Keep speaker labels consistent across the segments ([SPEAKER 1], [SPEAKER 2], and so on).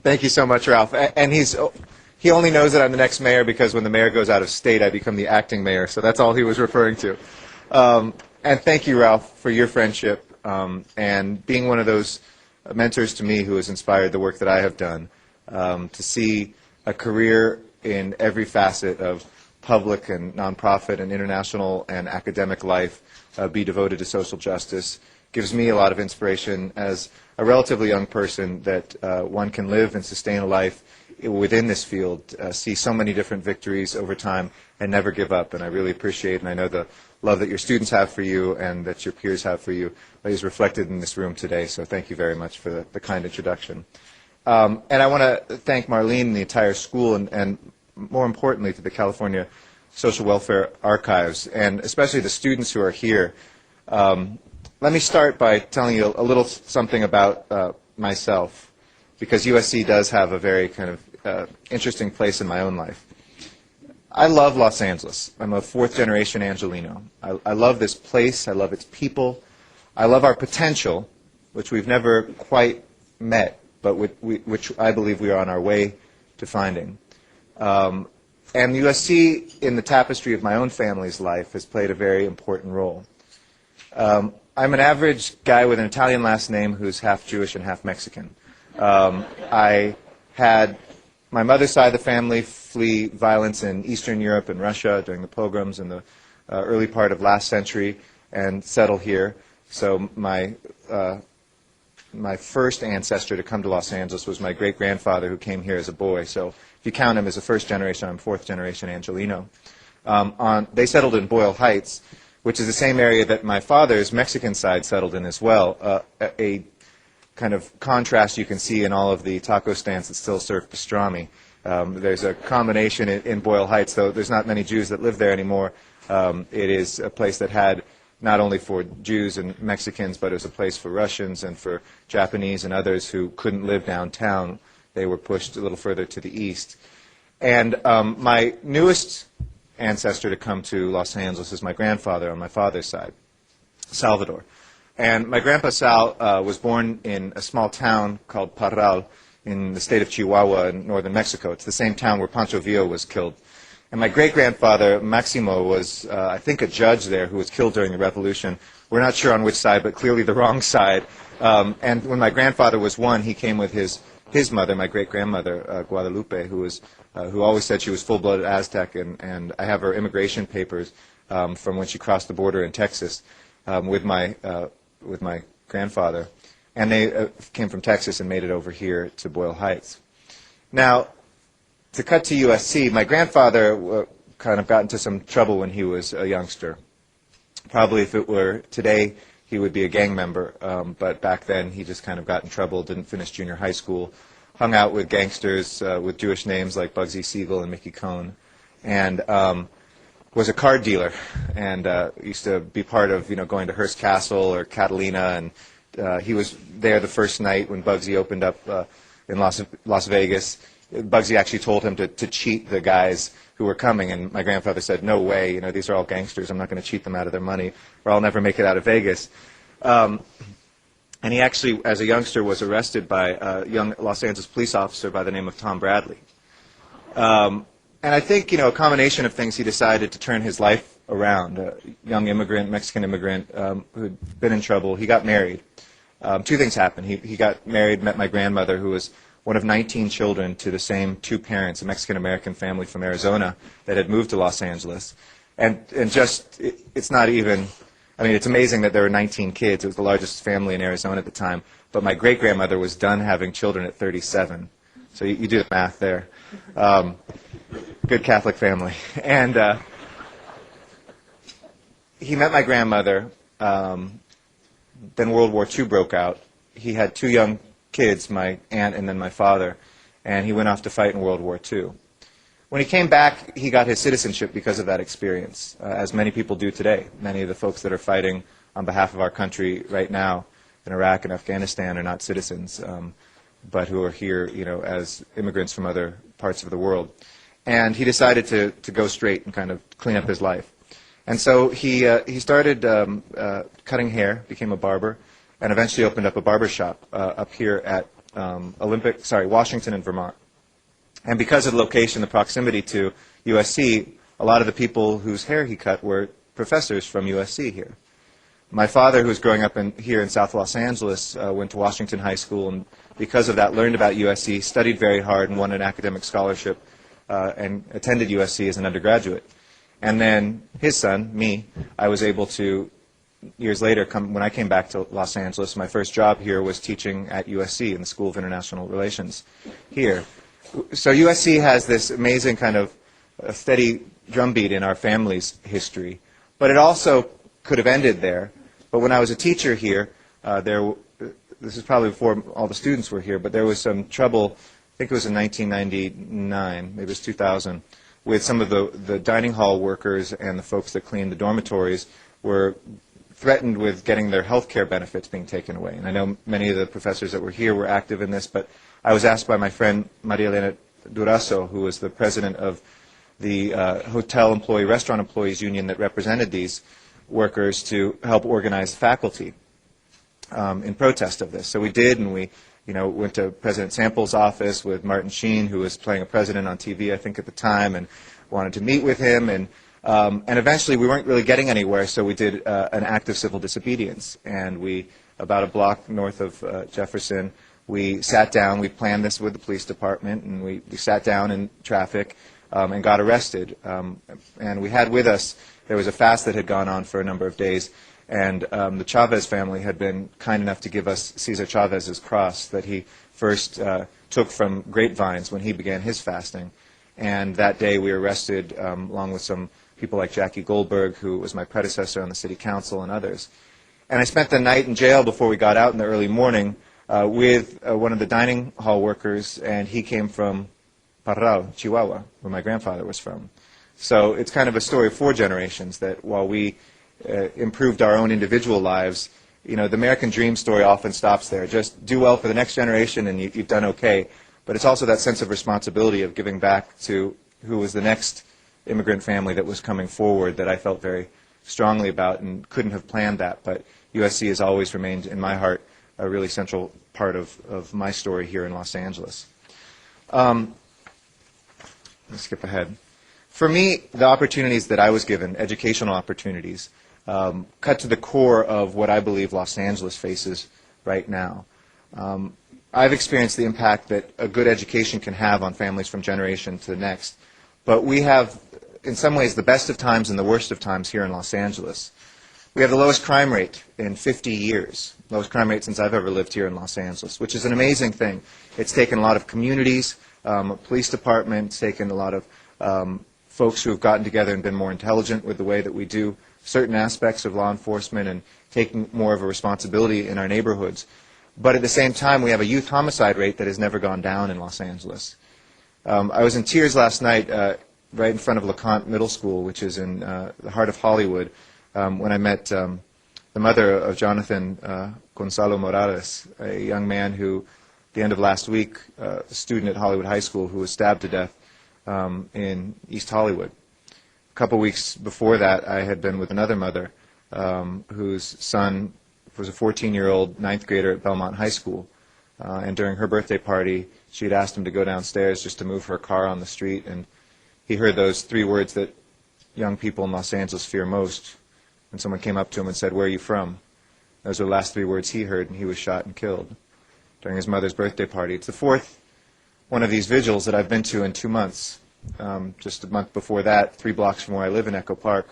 [SPEAKER 1] Thank you so much, Ralph. And he only knows that I'm the next mayor because when the mayor goes out of state, I become the acting mayor. So that's all he was referring to. And thank you, Ralph, for your friendship and being one of those mentors to me who has inspired the work that I have done. To see a career in every facet of public and nonprofit and international and academic life be devoted to social justice gives me a lot of inspiration as a relatively young person that one can live and sustain a life within this field, see so many different victories over time and never give up. And I really appreciate, and I know the love that your students have for you and that your peers have for you is reflected in this room today. So thank you very much for the kind introduction. And I want to thank Marlene and the entire school and more importantly to the California Social Welfare Archives and especially the students who are here. Let me start by telling you a little something about myself, because USC does have a very kind of interesting place in my own life. I love Los Angeles. I'm a fourth-generation Angelino. I love this place. I love its people. I love our potential, which we've never quite met, but which I believe we are on our way to finding. And USC, in the tapestry of my own family's life, has played a very important role. I'm an average guy with an Italian last name who's half Jewish and half Mexican. I had my mother's side of the family flee violence in Eastern Europe and Russia during the pogroms in the early part of last century and settle here. So my first ancestor to come to Los Angeles was my great-grandfather who came here as a boy. So if you count him as a first generation, I'm fourth generation Angelino. They settled in Boyle Heights, which is the same area that my father's Mexican side settled in as well. A kind of contrast you can see in all of the taco stands that still serve pastrami. There's a combination in Boyle Heights, though there's not many Jews that live there anymore. It is a place that had not only for Jews and Mexicans, but it was a place for Russians and for Japanese and others who couldn't live downtown. They were pushed a little further to the east. And my newest ancestor to come to Los Angeles is my grandfather on my father's side, Salvador. And my grandpa Sal was born in a small town called Parral in the state of Chihuahua in northern Mexico. It's the same town where Pancho Villa was killed. And my great-grandfather, Maximo, was, I think, a judge there who was killed during the Revolution. We're not sure on which side, but clearly the wrong side. And when my grandfather was one, he came with his mother, my great-grandmother, Guadalupe, who always said she was full-blooded Aztec. And I have her immigration papers from when she crossed the border in Texas with my grandfather. And they came from Texas and made it over here to Boyle Heights. Now, to cut to USC, my grandfather kind of got into some trouble when he was a youngster. Probably if it were today, he would be a gang member. But back then, he just kind of got in trouble, didn't finish junior high school, hung out with gangsters with Jewish names like Bugsy Siegel and Mickey Cohn, and was a card dealer, and used to be part of, going to Hearst Castle or Catalina, and he was there the first night when Bugsy opened up in Las Vegas. Bugsy actually told him to cheat the guys who were coming, and my grandfather said, "No way, these are all gangsters. I'm not going to cheat them out of their money, or I'll never make it out of Vegas." And he actually, as a youngster, was arrested by a young Los Angeles police officer by the name of Tom Bradley. And I think, a combination of things, he decided to turn his life around. A young immigrant, Mexican immigrant, who'd been in trouble. He got married. Two things happened. He got married, met my grandmother, who was one of 19 children to the same two parents, a Mexican-American family from Arizona that had moved to Los Angeles. And just, it's not even, it's amazing that there were 19 kids. It was the largest family in Arizona at the time. But my great-grandmother was done having children at 37. So you do the math there. Good Catholic family. And he met my grandmother. Then World War II broke out. He had two young kids, my aunt and then my father, and he went off to fight in World War II. When he came back, he got his citizenship because of that experience, as many people do today. Many of the folks that are fighting on behalf of our country right now in Iraq and Afghanistan are not citizens, but who are here, as immigrants from other parts of the world. And he decided to go straight and kind of clean up his life. And so he started cutting hair, became a barber, and eventually opened up a barber shop up here at Washington and Vermont. And because of the location, the proximity to USC, a lot of the people whose hair he cut were professors from USC here. My father, who was growing up here in South Los Angeles, went to Washington High School, and because of that learned about USC, studied very hard, and won an academic scholarship, and attended USC as an undergraduate. And then his son, me, I was able to, years later, when I came back to Los Angeles, my first job here was teaching at USC in the School of International Relations here. So USC has this amazing kind of steady drumbeat in our family's history, but it also could have ended there. But when I was a teacher here, this is probably before all the students were here, but there was some trouble, I think it was in 1999, maybe it was 2000, with some of the dining hall workers and the folks that cleaned the dormitories were threatened with getting their health care benefits being taken away. And I know many of the professors that were here were active in this, but I was asked by my friend Maria Elena Durazo, who was the president of the Hotel Employee Restaurant Employees Union that represented these workers, to help organize faculty in protest of this. So we did, and we went to President Sample's office with Martin Sheen, who was playing a president on TV, I think, at the time, and wanted to meet with him. And eventually we weren't really getting anywhere, so we did an act of civil disobedience. And we, about a block north of Jefferson, we sat down, we planned this with the police department, and we sat down in traffic and got arrested. And we had with us, there was a fast that had gone on for a number of days, and the Chavez family had been kind enough to give us Cesar Chavez's cross that he first took from grapevines when he began his fasting. And that day we were arrested along with some people like Jackie Goldberg, who was my predecessor on the city council, and others. And I spent the night in jail before we got out in the early morning with one of the dining hall workers, and he came from Parral, Chihuahua, where my grandfather was from. So it's kind of a story of 4 generations, that while we improved our own individual lives, the American dream story often stops there. Just do well for the next generation and you've done okay. But it's also that sense of responsibility of giving back to who was the next immigrant family that was coming forward that I felt very strongly about and couldn't have planned that. But USC has always remained, in my heart, a really central part of my story here in Los Angeles. Let's skip ahead. For me, the opportunities that I was given, educational opportunities, cut to the core of what I believe Los Angeles faces right now. I've experienced the impact that a good education can have on families from generation to the next. But we have, in some ways, the best of times and the worst of times here in Los Angeles. We have the lowest crime rate in 50 years, lowest crime rate since I've ever lived here in Los Angeles, which is an amazing thing. It's taken a lot of communities, police departments, taken a lot of folks who have gotten together and been more intelligent with the way that we do certain aspects of law enforcement and taking more of a responsibility in our neighborhoods. But at the same time, we have a youth homicide rate that has never gone down in Los Angeles. I was in tears last night right in front of LeConte Middle School, which is in the heart of Hollywood, when I met the mother of Jonathan Gonzalo Morales, a young man who, at the end of last week, a student at Hollywood High School who was stabbed to death in East Hollywood. A couple weeks before that, I had been with another mother whose son was a 14-year-old ninth grader at Belmont High School. And during her birthday party, she had asked him to go downstairs just to move her car on the street. And he heard those 3 words that young people in Los Angeles fear most. And someone came up to him and said, "Where are you from?" Those were the last 3 words he heard, and he was shot and killed during his mother's birthday party. It's the 4th one of these vigils that I've been to in 2 months. Just a month before that, 3 blocks from where I live in Echo Park,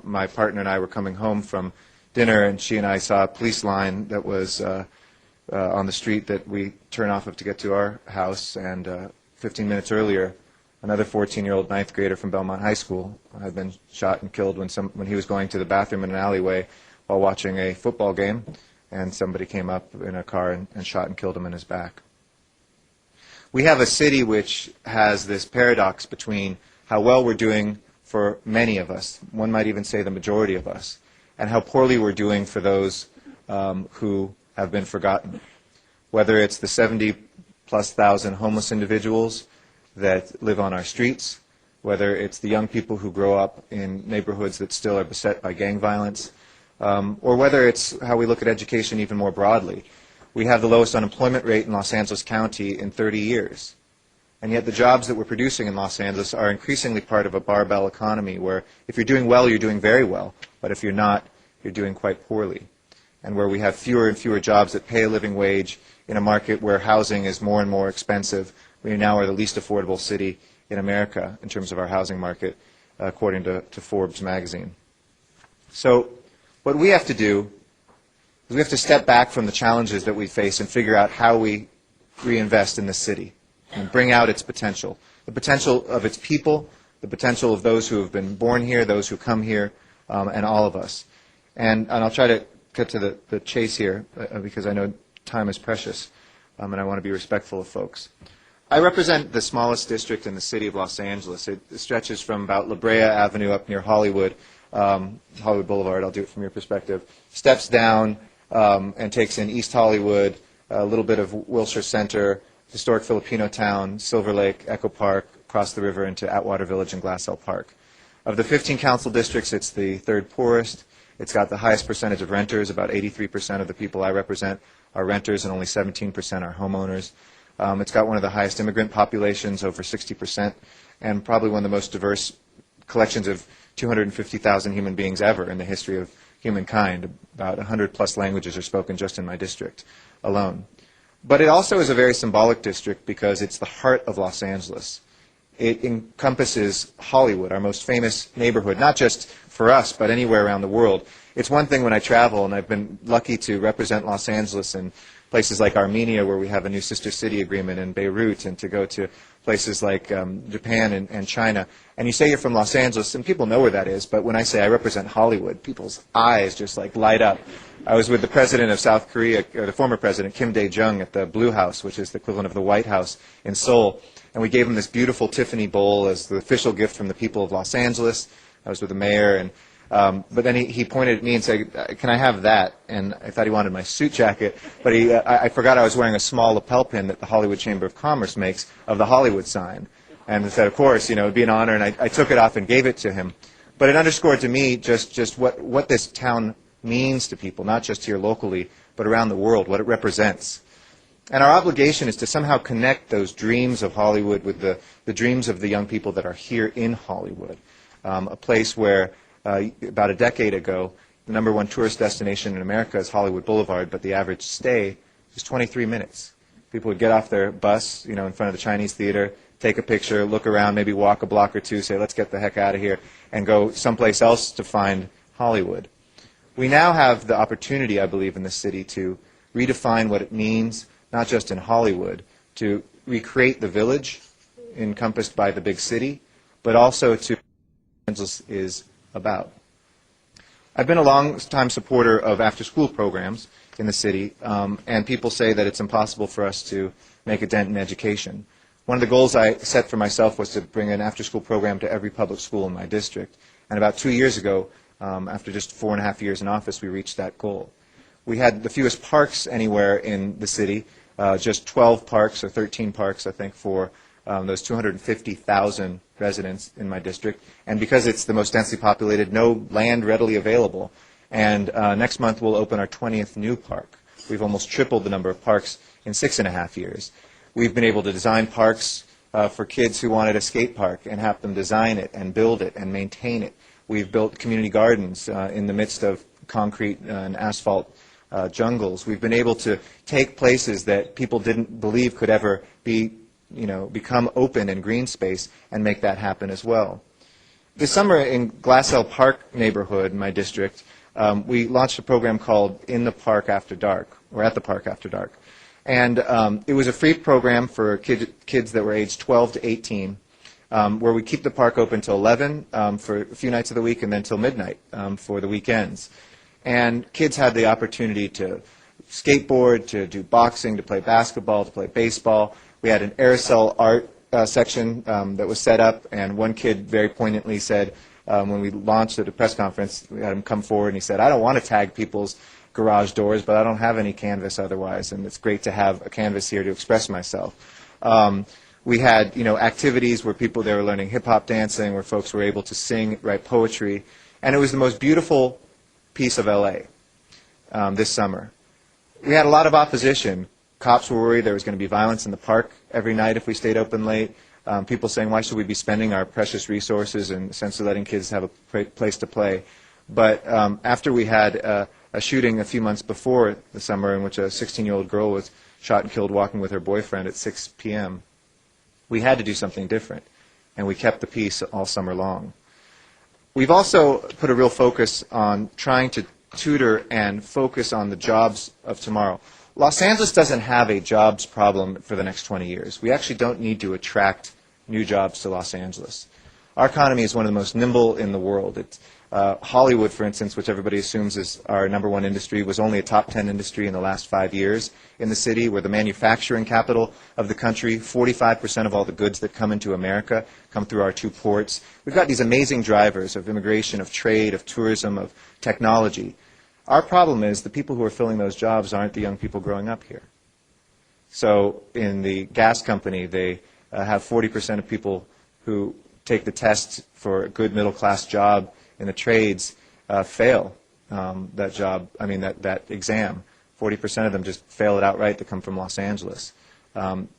[SPEAKER 1] my partner and I were coming home from dinner, and she and I saw a police line that was on the street that we turn off of to get to our house, and 15 minutes earlier, another 14-year-old ninth grader from Belmont High School had been shot and killed when he was going to the bathroom in an alleyway while watching a football game, and somebody came up in a car and shot and killed him in his back. We have a city which has this paradox between how well we're doing for many of us, one might even say the majority of us, and how poorly we're doing for those who have been forgotten. Whether it's the 70-plus thousand homeless individuals that live on our streets, whether it's the young people who grow up in neighborhoods that still are beset by gang violence, or whether it's how we look at education even more broadly. We have the lowest unemployment rate in Los Angeles County in 30 years. And yet the jobs that we're producing in Los Angeles are increasingly part of a barbell economy where if you're doing well, you're doing very well, but if you're not, you're doing quite poorly. And where we have fewer and fewer jobs that pay a living wage in a market where housing is more and more expensive. We now are the least affordable city in America in terms of our housing market, according to Forbes magazine. So what we have to do is we have to step back from the challenges that we face and figure out how we reinvest in the city and bring out its potential, the potential of its people, the potential of those who have been born here, those who come here, and all of us. And I'll try to get to the chase here because I know time is precious, and I want to be respectful of folks. I represent the smallest district in the city of Los Angeles. It stretches from about La Brea Avenue up near Hollywood, Hollywood Boulevard, I'll do it from your perspective, steps down and takes in East Hollywood, a little bit of Wilshire Center, historic Filipino town, Silver Lake, Echo Park, across the river into Atwater Village and Glassell Park. Of the 15 council districts, it's the third poorest. It's got the highest percentage of renters. About 83% of the people I represent are renters and only 17% are homeowners. It's got one of the highest immigrant populations, over 60%, and probably one of the most diverse collections of 250,000 human beings ever in the history of humankind. About 100+ languages are spoken just in my district alone. But it also is a very symbolic district because it's the heart of Los Angeles. It encompasses Hollywood, our most famous neighborhood, not just for us, but anywhere around the world. It's one thing when I travel, and I've been lucky to represent Los Angeles in places like Armenia, where we have a new sister city agreement, in Beirut, and to go to places like Japan and China. And you say you're from Los Angeles, and people know where that is, but when I say I represent Hollywood, people's eyes just like light up. I was with the president of South Korea, or the former president, Kim Dae-jung, at the Blue House, which is the equivalent of the White House in Seoul. And we gave him this beautiful Tiffany bowl as the official gift from the people of Los Angeles. I was with the mayor, and but then he pointed at me and said, "Can I have that?" And I thought he wanted my suit jacket, but I forgot I was wearing a small lapel pin that the Hollywood Chamber of Commerce makes of the Hollywood sign. And I said, of course, it would be an honor, and I took it off and gave it to him. But it underscored to me just what this town means to people, not just here locally, but around the world, what it represents. And our obligation is to somehow connect those dreams of Hollywood with the dreams of the young people that are here in Hollywood, a place where about a decade ago, the #1 tourist destination in America is Hollywood Boulevard, but the average stay is 23 minutes. People would get off their bus, in front of the Chinese theater, take a picture, look around, maybe walk a block or two, say, let's get the heck out of here, and go someplace else to find Hollywood. We now have the opportunity, I believe, in the city to redefine what it means, not just in Hollywood, to recreate the village encompassed by the big city, but also to what Los Angeles is about. I've been a long-time supporter of after-school programs in the city, and people say that it's impossible for us to make a dent in education. One of the goals I set for myself was to bring an after-school program to every public school in my district. And about 2 years ago, after just 4.5 years in office, we reached that goal. We had the fewest parks anywhere in the city, just 12 parks or 13 parks, I think, for those 250,000 residents in my district. And because it's the most densely populated, no land readily available. And next month we'll open our 20th new park. We've almost tripled the number of parks in 6.5 years. We've been able to design parks for kids who wanted a skate park and have them design it and build it and maintain it. We've built community gardens in the midst of concrete and asphalt jungles. We've been able to take places that people didn't believe could ever be, become open and green space and make that happen as well. This summer in Glassell Park neighborhood in my district, we launched a program called In the Park After Dark, or At the Park After Dark. And it was a free program for kids that were aged 12 to 18, where we keep the park open till 11 for a few nights of the week and then till midnight for the weekends. And kids had the opportunity to skateboard, to do boxing, to play basketball, to play baseball. We had an aerosol art section that was set up, and one kid very poignantly said, when we launched at a press conference, we had him come forward and he said, I don't want to tag people's garage doors, but I don't have any canvas otherwise, and it's great to have a canvas here to express myself. We had, activities where they were learning hip-hop dancing, where folks were able to sing, write poetry, and it was the most beautiful piece of LA this summer. We had a lot of opposition. Cops were worried there was going to be violence in the park every night if we stayed open late. People saying, why should we be spending our precious resources and essentially letting kids have a place to play? But after we had a shooting a few months before the summer in which a 16-year-old girl was shot and killed walking with her boyfriend at 6 p.m., we had to do something different, and we kept the peace all summer long. We've also put a real focus on trying to tutor and focus on the jobs of tomorrow. Los Angeles doesn't have a jobs problem for the next 20 years. We actually don't need to attract new jobs to Los Angeles. Our economy is one of the most nimble in the world. Hollywood, for instance, which everybody assumes is our #1 industry, was only a top 10 industry in the last 5 years in the city. We're the manufacturing capital of the country. 45% of all the goods that come into America come through our 2 ports. We've got these amazing drivers of immigration, of trade, of tourism, of technology. Our problem is the people who are filling those jobs aren't the young people growing up here. So in the gas company, they have 40% of people who take the test for a good middle-class job in the trades fail that exam. 40% of them just fail it outright that come from Los Angeles.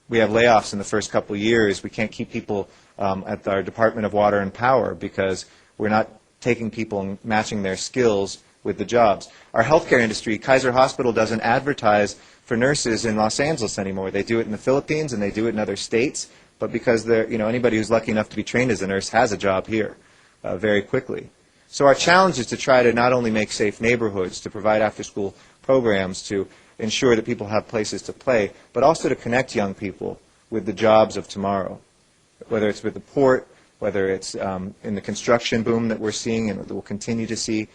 [SPEAKER 1] We have layoffs in the first couple of years. We can't keep people at our Department of Water and Power because we're not taking people and matching their skills with the jobs. Our healthcare industry, Kaiser Hospital doesn't advertise for nurses in Los Angeles anymore. They do it in the Philippines and they do it in other states, but because anybody who's lucky enough to be trained as a nurse has a job here very quickly. So our challenge is to try to not only make safe neighborhoods, to provide after-school programs, to ensure that people have places to play, but also to connect young people with the jobs of tomorrow, whether it's with the port, whether it's in the construction boom that we're seeing and that we'll continue to see.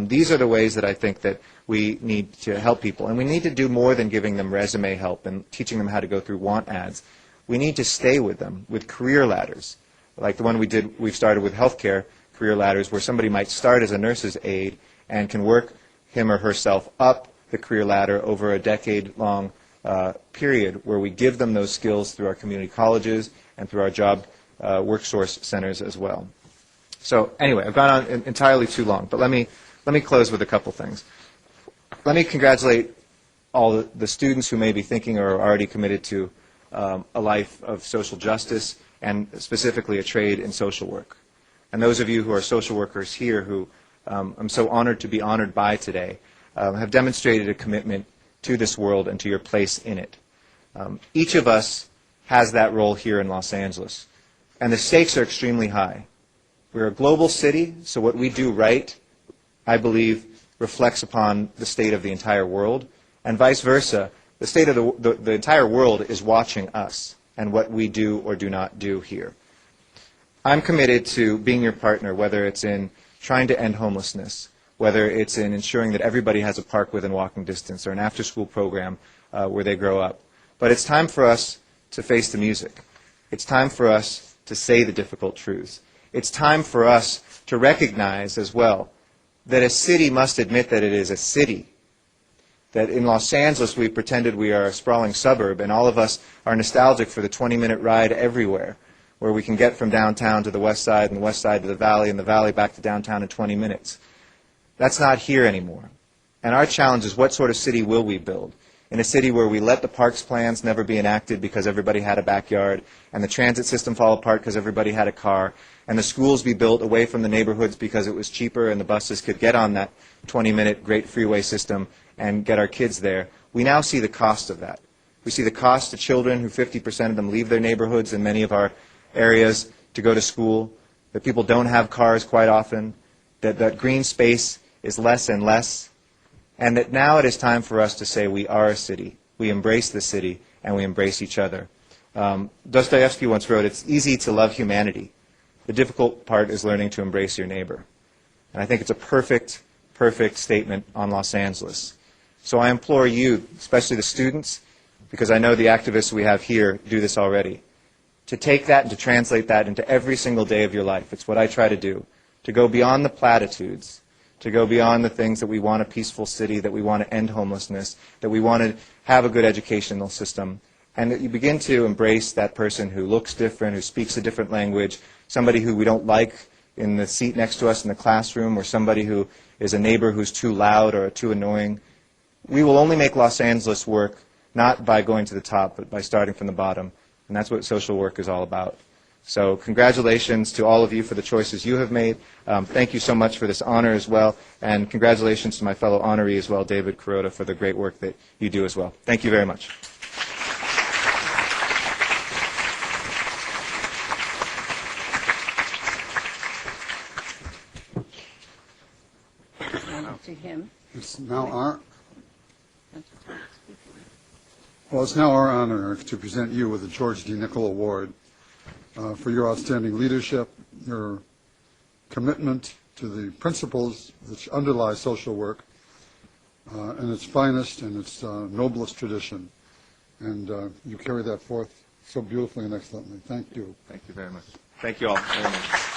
[SPEAKER 1] These are the ways that I think that we need to help people. And we need to do more than giving them resume help and teaching them how to go through want ads. We need to stay with them with career ladders, like the one we've started with healthcare career ladders, where somebody might start as a nurse's aide and can work him or herself up the career ladder over a decade-long period where we give them those skills through our community colleges and through our job workforce centers as well. So anyway, I've gone on entirely too long, but let me close with a couple things. Let me congratulate all the students who may be thinking or are already committed to a life of social justice and specifically a trade in social work. And those of you who are social workers here who I'm so honored to be honored by today have demonstrated a commitment to this world and to your place in it. Each of us has that role here in Los Angeles, and the stakes are extremely high. We're a global city, so what we do right, I believe, reflects upon the state of the entire world, and vice versa. The state of the entire world is watching us and what we do or do not do here. I'm committed to being your partner, whether it's in trying to end homelessness, whether it's in ensuring that everybody has a park within walking distance or an after-school program where they grow up. But it's time for us to face the music. It's time for us to say the difficult truths. It's time for us to recognize as well that a city must admit that it is a city. That in Los Angeles we've pretended we are a sprawling suburb, and all of us are nostalgic for the 20-minute ride everywhere, where we can get from downtown to the west side and the west side to the valley and the valley back to downtown in 20 minutes. That's not here anymore. And our challenge is, what sort of city will we build? In a city where we let the parks plans never be enacted because everybody had a backyard, and the transit system fall apart because everybody had a car, and the schools be built away from the neighborhoods because it was cheaper and the buses could get on that 20-minute great freeway system and get our kids there. We now see the cost of that. We see the cost to children who 50% of them leave their neighborhoods in many of our areas to go to school, that people don't have cars quite often, that green space is less and less, and that now it is time for us to say we are a city. We embrace the city, and we embrace each other. Dostoevsky once wrote, "It's easy to love humanity. The difficult part is learning to embrace your neighbor." And I think it's a perfect, perfect statement on Los Angeles. So I implore you, especially the students, because I know the activists we have here do this already, to take that and to translate that into every single day of your life. It's what I try to do, to go beyond the platitudes, to go beyond the things that we want a peaceful city, that we want to end homelessness, that we want to have a good educational system, and that you begin to embrace that person who looks different, who speaks a different language, somebody who we don't like in the seat next to us in the classroom, or somebody who is a neighbor who's too loud or too annoying. We will only make Los Angeles work not by going to the top, but by starting from the bottom. And that's what social work is all about. So congratulations to all of you for the choices you have made. Thank you so much for this honor as well. And congratulations to my fellow honoree as well, David Kuroda, for the great work that you do as well. Thank you very much.
[SPEAKER 2] To him.
[SPEAKER 3] It's now our honor to present you with the George D. Nickel Award for your outstanding leadership, your commitment to the principles that underlie social work in its finest and its noblest tradition. And you carry that forth so beautifully and excellently. Thank you.
[SPEAKER 1] Thank you very much. Thank you all very much.